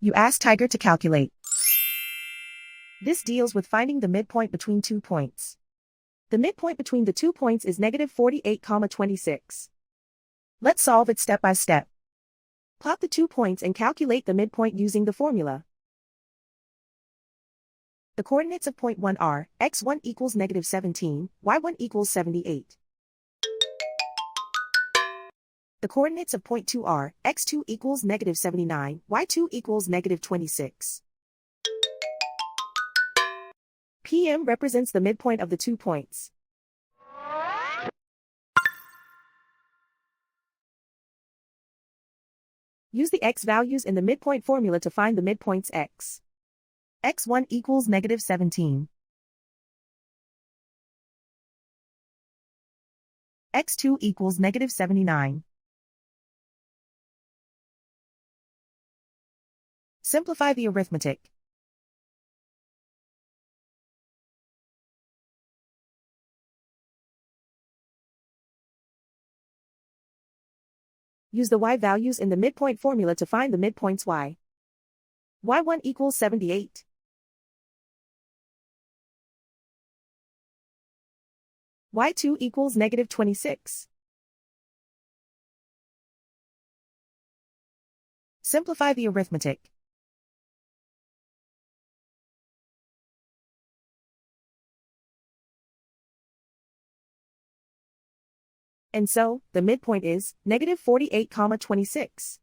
You ask Tiger to calculate. This deals with finding the midpoint between 2 points. The midpoint between the 2 points is negative 48,26. Let's solve it step by step. Plot the 2 points and calculate the midpoint using the formula. The coordinates of point 1 are, x1 equals negative 17, y1 equals 78. The coordinates of point 2 are, x2 equals negative 79, y2 equals negative 26. PM represents the midpoint of the 2 points. Use the x values in the midpoint formula to find the midpoints x. x1 equals negative 17. x2 equals negative 79. Simplify the arithmetic. Use the y values in the midpoint formula to find the midpoints y. y1 equals 78. y2 equals negative 26. Simplify the arithmetic. And so, the midpoint is negative 48,26.